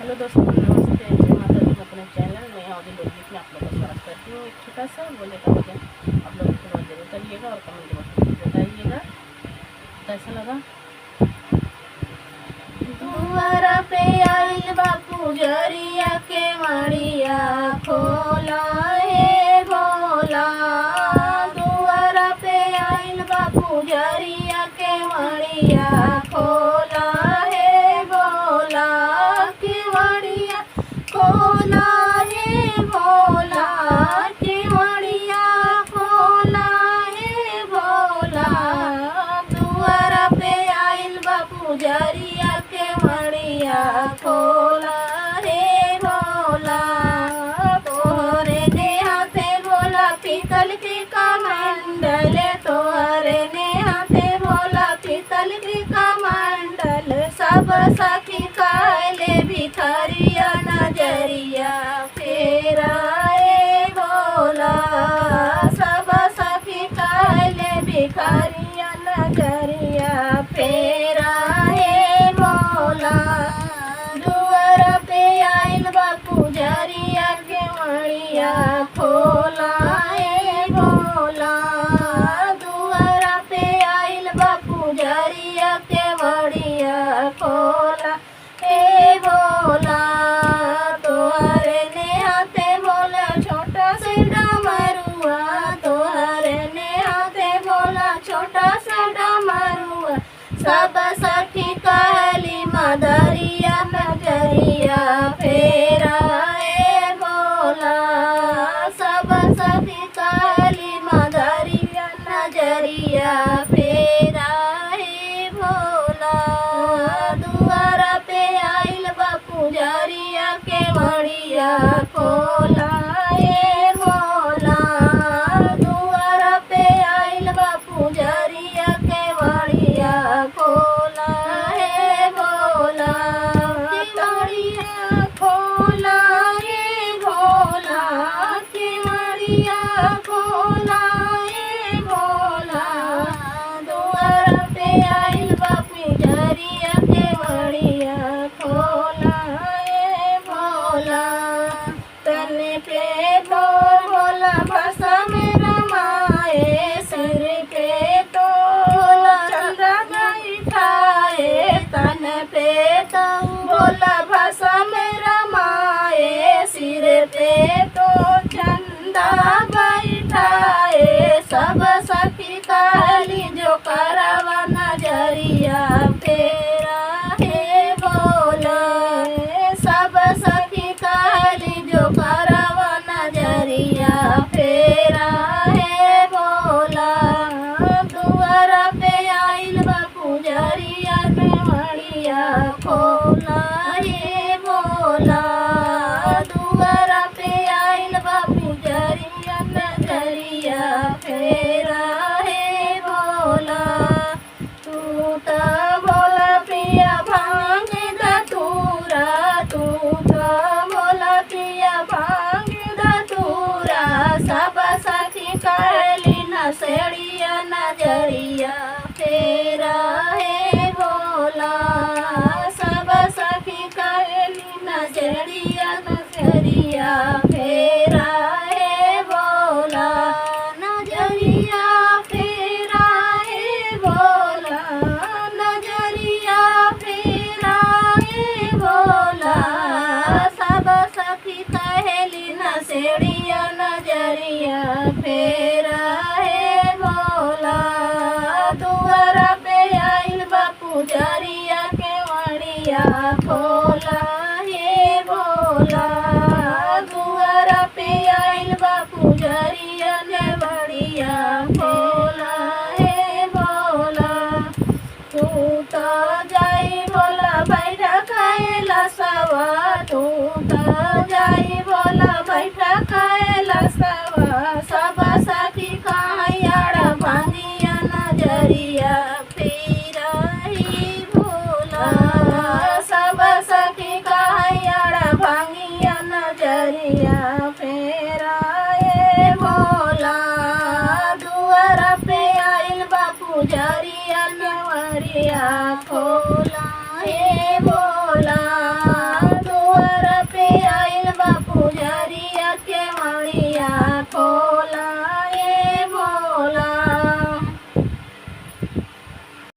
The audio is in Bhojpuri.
हेलो दोस्तों, नमस्ते। जय माता दी। अपने चैनल में ऑडियो लोकगीत में आप लोगों का स्वागत करती हूँ। एक छोटा सा बोलने का भजन आप लोगों को जरूर करिएगा और कमेंट बॉक्स में बताइएगा कैसा लगा। दुआरा पे आइल बापू जरिया के मड़िया खोला हे भोला। दुआरा पे आइल बापू जरिया के मड़िया खोला हे भोला। केवड़िया खोला हे भोला, केवड़िया खोला हे भोला। दुआरा पे आइल बापू जरिया के मड़िया खोला हे भोला। तोहरे नेहा से भोला पीतल के कमंडल, तोहरे नेहा से भोला पीतल के कमंडल। सब सखी काले भिखारिया नजरिया फेरा ए भोला। सब सखी काले भिखारिया नजरिया फेरा ए भोला। दुआरा पे आइल बापू जरिया के मड़िया खोला ए भोला। दुआरा पे आइल बापू जरिया के मड़िया खोला हे भोला। तोहरे नेहा से भोला छोटा से डमरुआ, तोहरे नेहा से भोला छोटा सा डमरुआ। सब सखी कहली मदरिया नजरिया फेरा ए भोला। सब सखी कहली मदरिया नजरिया फेरा ए भोला। दुआरा पे आइल बापू जरिया के मड़िया खोला ए भोला। दुआरा पे आइल बापू जरिया के मड़िया खोला हे भोला। केवड़िया खोला हे भोला, केवड़िया खोला हे भोला। दुआरा पे आइल बापू जरिया के मड़िया खोला हे भोला। तने पे तो भोला भाषा में रमाए, सिर पे तो भोला चंद्रा बैठाए। तन पे तो भोला भाषा में रमाए, सिर पे तो चंदा बैठाए। सब सखी काली जो करवा नजरिया फेरा हे भोला। सब सखी काली जो करवा नजरिया फेरा हे भोला। दुआरा पे आइल बापू जरिया के मड़िया खोला हे भोला। दुआरा पे आइल बापू जरिया नजरिया फेरा हे भोला। तू तो भोला पिया भांग धतूरा, तू तो भोला पिया भांग धतूरा। सब सखी कहली नसड़िया नजरिया फेरा हे भोला। सब सखी कहली नजरिया नजरिया फेरा हे भोला। नजरिया फेरा हे भोला, नजरिया फेरा हे भोला। सब सखी कहली नसड़िया नजरिया फेरा हे भोला। दुआरा पे आइल बापू जरिया के मड़िया खोला हे भोला। दुआरा पे आइल बापू जरिया के मड़िया खोला हे भोला। तू तो जाई भोला बैठा कैला सवा, तू तो जाई भोला बैठा